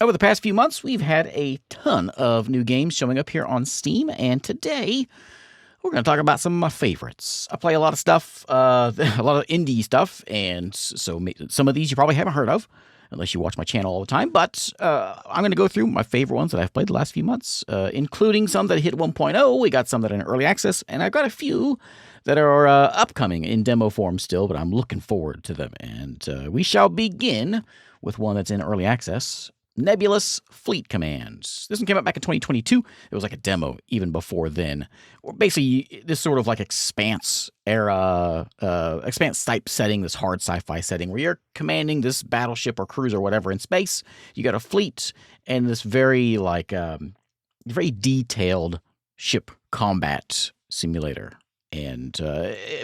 Over the past few months, we've had a ton of new games showing up here on Steam, and today we're going to talk about some of my favorites. I play a lot of stuff, a lot of indie stuff, and so some of these you probably haven't heard of, unless you watch my channel all the time, but I'm going to go through my favorite ones that I've played the last few months, including some that hit 1.0, we got some that are in early access, and I've got a few that are upcoming in demo form still, but I'm looking forward to them. And we shall begin with one that's in early access, Nebulous Fleet Commands. This one came out back in 2022. It was like a demo even before then. Basically, this sort of like Expanse era, Expanse type setting, this hard sci-fi setting where you're commanding this battleship or cruiser or whatever in space. You got a fleet and this very very detailed ship combat simulator. And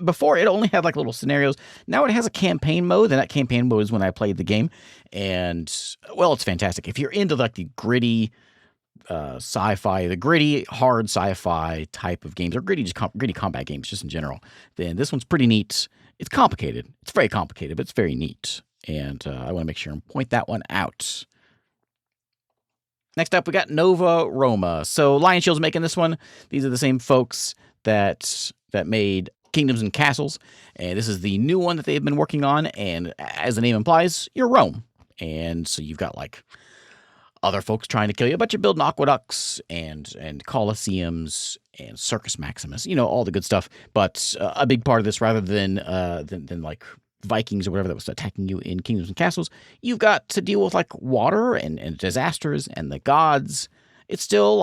before, it only had like little scenarios. Now it has a campaign mode, and that campaign mode is when I played the game. And, well, it's fantastic. If you're into like the gritty sci-fi, the gritty, hard sci-fi type of games, or gritty combat games just in general, then this one's pretty neat. It's complicated. It's very complicated, but it's very neat. And I want to make sure and point that one out. Next up, we got Nova Roma. So Lion Shield's making this one. These are the same folks that made Kingdoms and Castles, and this is the new one that they've been working on, and as the name implies, you're Rome. And so you've got like other folks trying to kill you, but you're building aqueducts and colosseums and Circus Maximus, all the good stuff. But a big part of this, rather than like Vikings or whatever that was attacking you in Kingdoms and Castles, you've got to deal with like water and disasters and the gods. It's still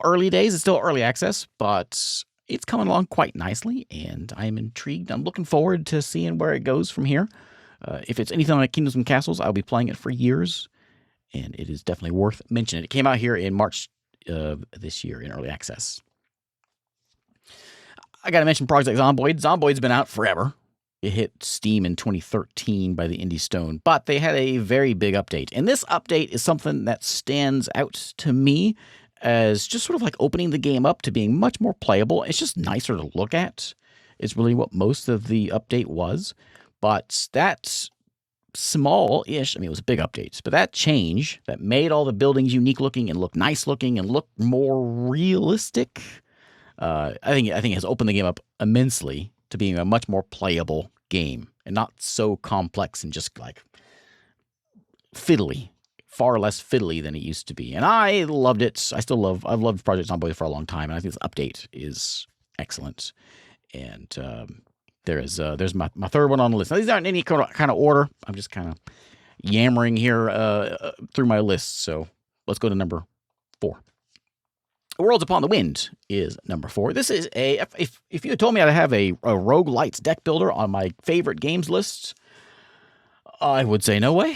early days, it's still early access, but it's coming along quite nicely, and I'm intrigued. I'm looking forward to seeing where it goes from here. If it's anything like Kingdoms and Castles, I'll be playing it for years, and it is definitely worth mentioning. It came out here in March of this year in early access. I got to mention projects like Zomboid. Zomboid's been out forever. It hit Steam in 2013 by the Indie Stone, but they had a very big update, and this update is something that stands out to me as just sort of like opening the game up to being much more playable. It's just nicer to look at. It's really what most of the update was. But that small-ish, it was a big update, but that change that made all the buildings unique looking and look nice looking and look more realistic, I think it has opened the game up immensely to being a much more playable game and not so complex and just like fiddly. Far less fiddly than it used to be. And I loved it. I've loved Project Zomboid for a long time, and I think this update is excellent. And there's my third one on the list. Now, these aren't in any kind of order. I'm just kind of yammering here through my list. So let's go to number 4. Worlds Upon the Wind is number 4. This is if you had told me I'd have a roguelites deck builder on my favorite games list, I would say no way.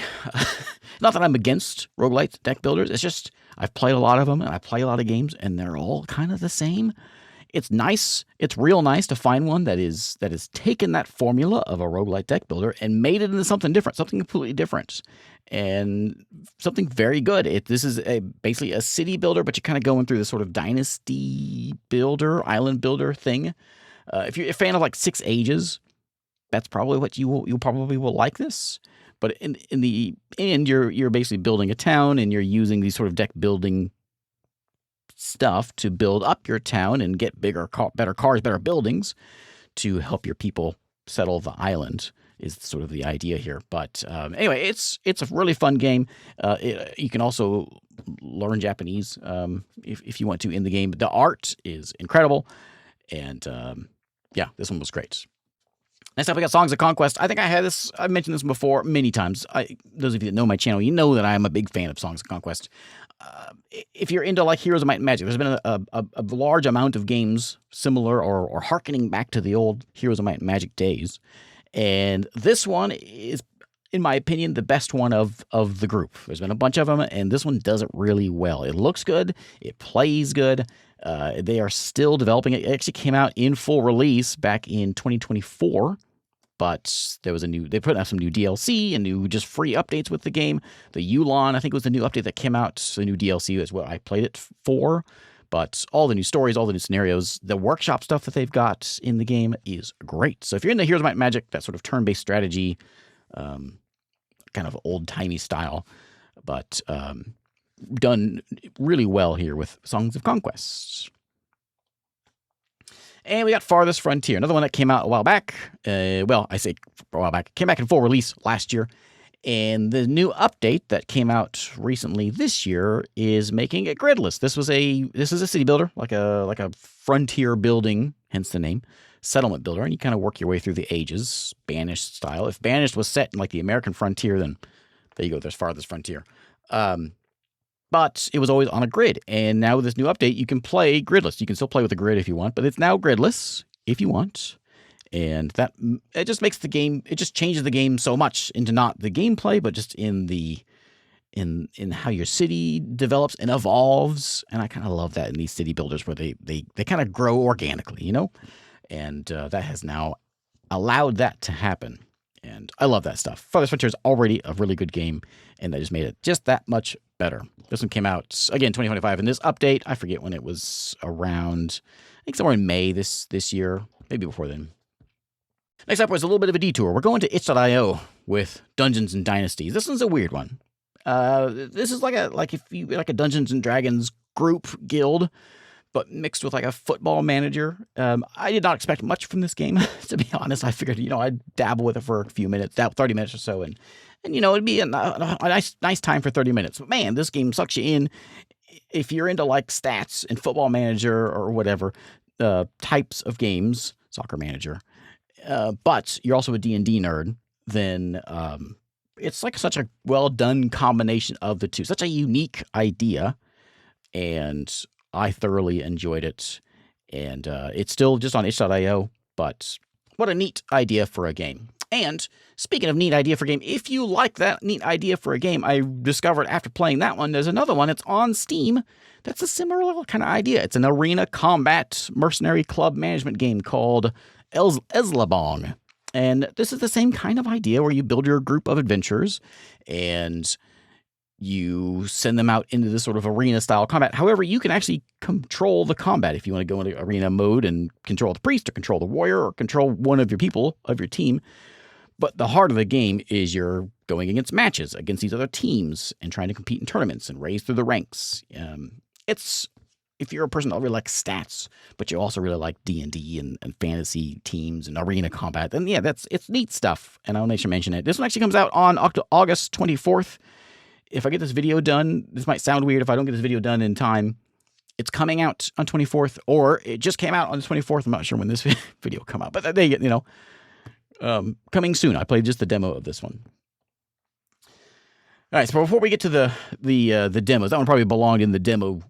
Not that I'm against roguelite deck builders. It's just I've played a lot of them, and I play a lot of games, and they're all kind of the same. It's nice. It's real nice to find one that has taken that formula of a roguelite deck builder and made it into something different, something completely different, and something very good. This is basically a city builder, but you're kind of going through this sort of dynasty builder, island builder thing. If you're a fan of like 6 Ages, that's probably what you probably will like this. But in the end, you're basically building a town, and you're using these sort of deck building stuff to build up your town and get better cars, better buildings to help your people settle the island. Is sort of the idea here. But anyway, it's a really fun game. You can also learn Japanese if you want to in the game. The art is incredible, and this one was great. Next up, we got Songs of Conquest. I think I've mentioned this before many times. Those of you that know my channel, you know that I am a big fan of Songs of Conquest. If you're into like Heroes of Might and Magic, there's been a large amount of games similar or harkening back to the old Heroes of Might and Magic days. And this one is, in my opinion, the best one of the group. There's been a bunch of them, and this one does it really well. It looks good. It plays good. They are still developing it. It actually came out in full release back in 2024, but they put out some new DLC and new just free updates with the game. The Yulon, I think, was the new update that came out. So the new DLC is what I played it for. But all the new stories, all the new scenarios, the workshop stuff that they've got in the game is great. So if you're into Heroes of Might and Magic, that sort of turn-based strategy, kind of old-timey style, but done really well here with Songs of Conquest. And we got Farthest Frontier, another one that came out a while back. I say a while back. It came back in full release last year. And the new update that came out recently this year is making it gridless. This is a city builder, like a frontier building, hence the name, settlement builder. And you kind of work your way through the ages, Banished style. If Banished was set in like the American frontier, then there you go, there's Farthest Frontier. But it was always on a grid. And now with this new update, you can play gridless. You can still play with the grid if you want, but it's now gridless if you want. And that it just makes the game, it just changes the game so much into not the gameplay, but just in how your city develops and evolves. And I kind of love that in these city builders where they kind of grow organically, And that has now allowed that to happen. And I love that stuff. Farthest Frontier is already a really good game, and they just made it just that much better. This one came out, again, 2025. And this update, I forget when it was around, I think somewhere in May this year, maybe before then. Next up was a little bit of a detour. We're going to itch.io with Dungeons and Dynasties. This one's a weird one. This is like a Dungeons and Dragons group guild, but mixed with like a football manager. I did not expect much from this game, to be honest. I figured, I'd dabble with it for a few minutes, 30 minutes or so, and it'd be a nice time for 30 minutes. But man, this game sucks you in if you're into like stats and football manager or whatever types of games, soccer manager. But you're also a D&D nerd, then it's like such a well-done combination of the two. Such a unique idea, and I thoroughly enjoyed it. And it's still just on itch.io, but what a neat idea for a game. And speaking of neat idea for a game, if you like that neat idea for a game, I discovered after playing that one, there's another one that's on Steam that's a similar kind of idea. It's an arena combat mercenary club management game called Eslabong. And this is the same kind of idea where you build your group of adventurers and you send them out into this sort of arena style combat. However, you can actually control the combat if you want to go into arena mode and control the priest or control the warrior or control one of your people of your team. But the heart of the game is you're going against matches against these other teams and trying to compete in tournaments and raise through the ranks. If you're a person that really likes stats, but you also really like D&D and fantasy teams and arena combat, then yeah, it's neat stuff. And I want to mention it. This one actually comes out on August 24th. If I get this video done, this might sound weird if I don't get this video done in time. It's coming out on 24th, or it just came out on the 24th. I'm not sure when this video will come out, but they get, coming soon. I played just the demo of this one. All right, so before we get to the demos, that one probably belonged in the demo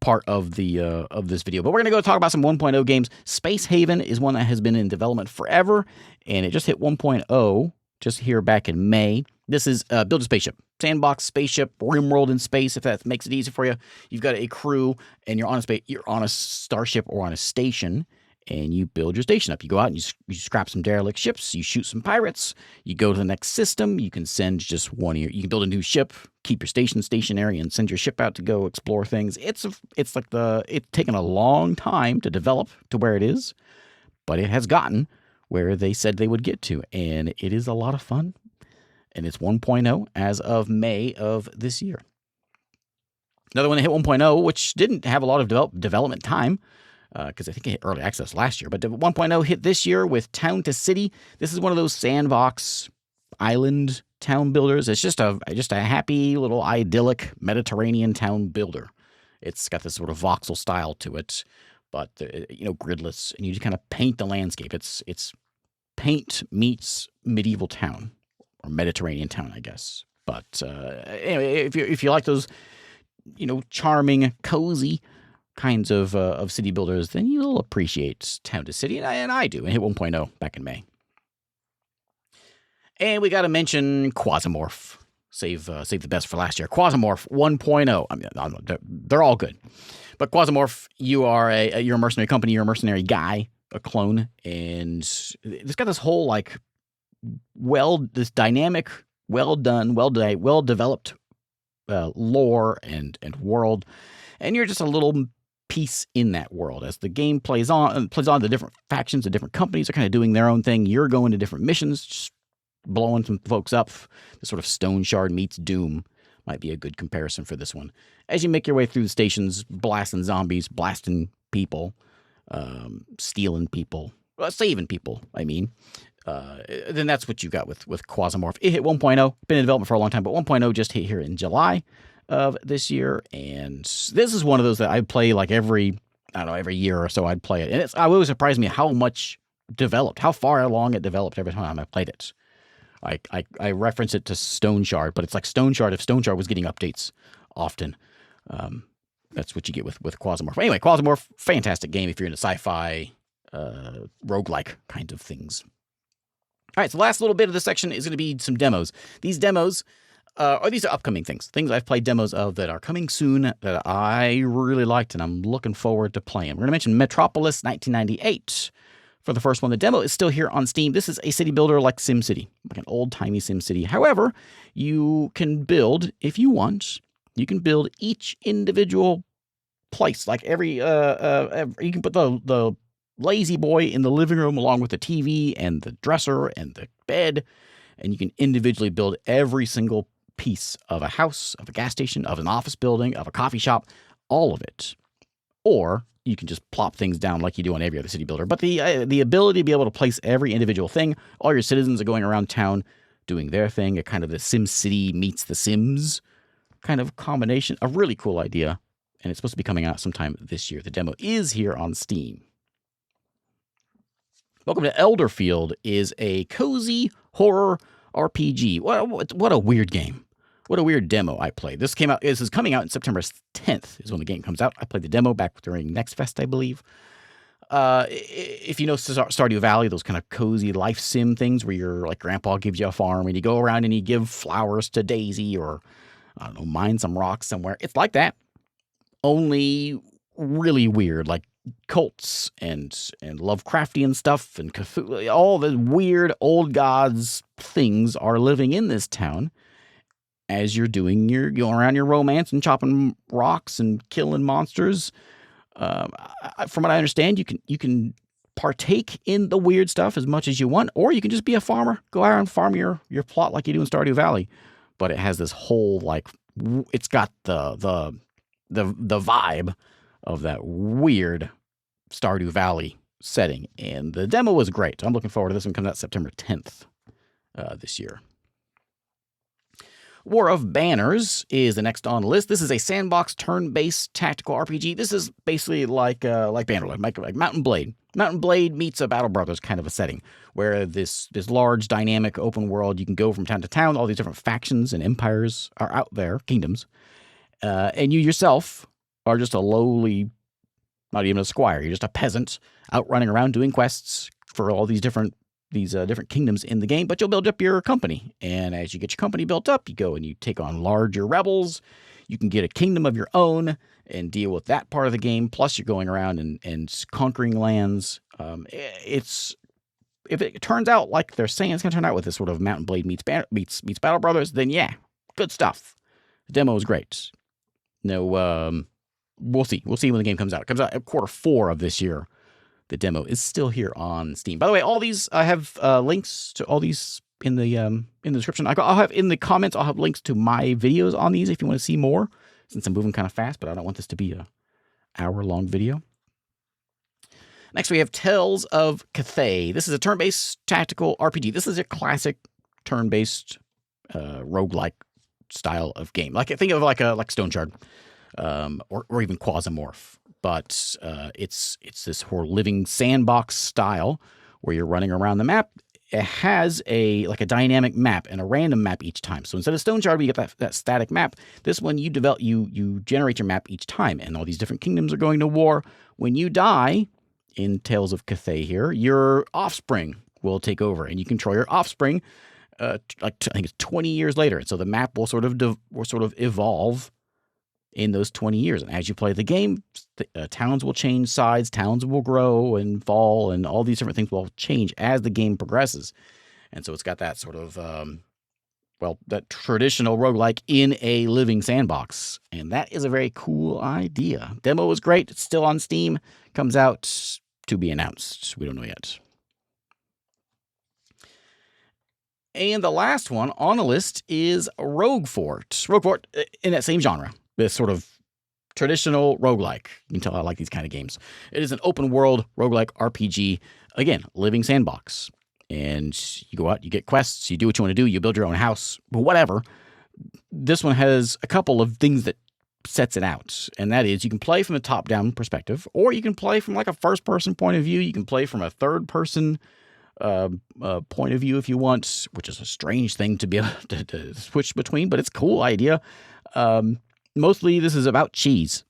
part of this video, but we're gonna go talk about some 1.0 games. Space Haven is one that has been in development forever, and it just hit 1.0 just here back in May. This is build a spaceship, sandbox spaceship, RimWorld in space. If that makes it easy for you, you've got a crew, and you're on a starship or on a station, and you build your station up. You go out and you scrap some derelict ships, you shoot some pirates, you go to the next system, you can send just you can build a new ship, keep your station stationary, and send your ship out to go explore things. It's taken a long time to develop to where it is, but it has gotten where they said they would get to, and it is a lot of fun. And it's 1.0 as of May of this year. Another one that hit 1.0, which didn't have a lot of development time, because I think it hit early access last year, but 1.0 hit this year with Town to City. This is one of those sandbox island town builders. It's just a happy little idyllic Mediterranean town builder. It's got this sort of voxel style to it, but gridless, and you just kind of paint the landscape. It's paint meets medieval town. Or Mediterranean town, I guess. But anyway, if you like those, charming, cozy kinds of city builders, then you'll appreciate Town to City, and I do. It hit 1.0 back in May. And we got to mention Quasimorph. Save the best for last year. Quasimorph 1.0. I mean, they're all good, but Quasimorph, you're a mercenary company. You're a mercenary guy, a clone, and it's got this whole this dynamic, well developed lore and world, and you're just a little piece in that world. As the game plays on, the different factions, the different companies are kind of doing their own thing. You're going to different missions, just blowing some folks up. The sort of Stone Shard meets Doom, might be a good comparison for this one. As you make your way through the stations, blasting zombies, blasting people, stealing people, saving people, I mean. Then that's what you got with Quasimorph. It hit 1.0, been in development for a long time, but 1.0 just hit here in July of this year. And this is one of those that I play like every year or so I'd play it. And it always surprised me how much developed, how far along it developed every time I played it. I reference it to Stone Shard, but it's like Stone Shard if Stone Shard was getting updates often. That's what you get with Quasimorph. Anyway, Quasimorph, fantastic game if you're into sci-fi, roguelike kind of things. All right, so the last little bit of this section is going to be some demos. These demos, these are upcoming things I've played demos of that are coming soon that I really liked and I'm looking forward to playing. We're going to mention Metropolis 1998 for the first one. The demo is still here on Steam. This is a city builder like SimCity, like an old-timey SimCity. However, you can build, if you want, you can build each individual place. Like you can put the lazy boy in the living room along with the TV and the dresser and the bed, and you can individually build every single piece of a house, of a gas station, of an office building, of a coffee shop, all of it. Or you can just plop things down like you do on every other city builder. But the ability to be able to place every individual thing, all your citizens are going around town doing their thing, a kind of the SimCity meets the Sims kind of combination, a really cool idea. And it's supposed to be coming out sometime this year. The demo is here on Steam. Welcome to Elderfield is a cozy horror RPG. What a weird game. What a weird demo I played. This is coming out in September 10th is when the game comes out. I played the demo back during Next Fest, I believe. If you know Stardew Valley, those kind of cozy life sim things where your grandpa gives you a farm and you go around and you give flowers to Daisy or, I don't know, mine some rocks somewhere. It's like that. Only really weird, like cults and Lovecraftian stuff and Cthulhu, all the weird old gods things are living in this town as you're going around your romance and chopping rocks and killing monsters. From what I understand, you can partake in the weird stuff as much as you want, or you can just be a farmer, go out and farm your plot like you do in Stardew Valley. But it has this whole it's got the vibe of that weird Stardew Valley setting. And the demo was great. I'm looking forward to this one. Comes out September 10th this year. War of Banners is the next on the list. This is a sandbox turn-based tactical RPG. This is basically like Bannerlord, like Mountain Blade. Mountain Blade meets a Battle Brothers kind of a setting, where this large, dynamic, open world, you can go from town to town. All these different factions and empires are out there, kingdoms. And you yourself are just a lowly, not even a squire. You're just a peasant out running around doing quests for all these different kingdoms in the game, but you'll build up your company. And as you get your company built up, you go and you take on larger rebels. You can get a kingdom of your own and deal with that part of the game. Plus, you're going around and conquering lands. If it turns out like they're saying it's going to turn out with this sort of Mountain Blade meets Battle Brothers, then yeah, good stuff. The demo is great. No, we'll see. We'll see when the game comes out. It comes out at Q4 of this year. The demo is still here on Steam. By the way, all these, I have links to all these in the description. I'll have in the comments, I'll have links to my videos on these if you want to see more, since I'm moving kind of fast, but I don't want this to be a hour-long video. Next, we have Tales of Kathay. This is a turn-based tactical RPG. This is a classic turn-based roguelike style of game. Think of like Stone Shard, or even Quasimorph. But it's this whole living sandbox style where you're running around the map. It has a dynamic map and a random map each time. So instead of Stone Shard, you get that static map. This one you generate your map each time, and all these different kingdoms are going to war. When you die in Tales of Kathay here, your offspring will take over, and you control your offspring. I think it's 20 years later, and so the map will sort of evolve in those 20 years. And as you play the game, towns will change sides, towns will grow and fall, and all these different things will change as the game progresses. And so it's got that sort of, that traditional roguelike in a living sandbox. And that is a very cool idea. Demo was great. It's still on Steam. Comes out to be announced. We don't know yet. And the last one on the list is Roguefort. Roguefort, in that same genre, this sort of traditional roguelike. You can tell I like these kind of games. It is an open world roguelike RPG. Again, living sandbox. And you go out, you get quests, you do what you want to do, you build your own house, but whatever. This one has a couple of things that sets it out. And that is you can play from a top-down perspective, or you can play from like a first-person point of view. You can play from a third-person point of view if you want, which is a strange thing to be able to switch between, but it's a cool idea. Mostly this is about cheese.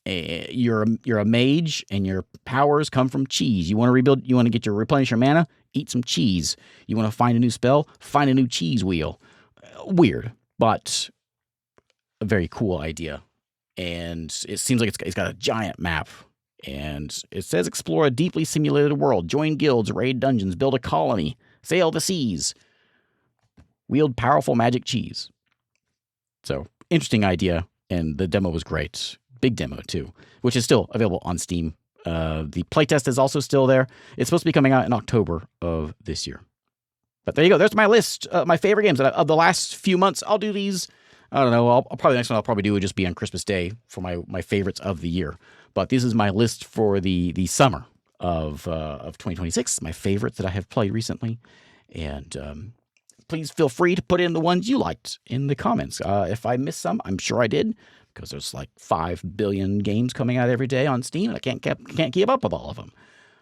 You're a mage, and your powers come from cheese. You want to rebuild, you want to replenish your mana, eat some cheese. You want to find a new spell, find a new cheese wheel. Weird, but a very cool idea. And it seems like it's got a giant map. And it says explore a deeply simulated world, join guilds, raid dungeons, build a colony, sail the seas, wield powerful magic cheese. So, interesting idea, and the demo was great. Big demo, too, which is still available on Steam. The playtest is also still there. It's supposed to be coming out in October of this year. But there you go. There's my list, my favorite games of the last few months. I'll do these. I don't know. The next one I'll probably do would just be on Christmas Day for my favorites of the year. But this is my list for the summer of 2026. My favorites that I have played recently. And please feel free to put in the ones you liked in the comments. If I missed some, I'm sure I did, because there's like 5 billion games coming out every day on Steam, and I can't keep up with all of them.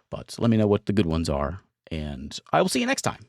But let me know what the good ones are, and I will see you next time.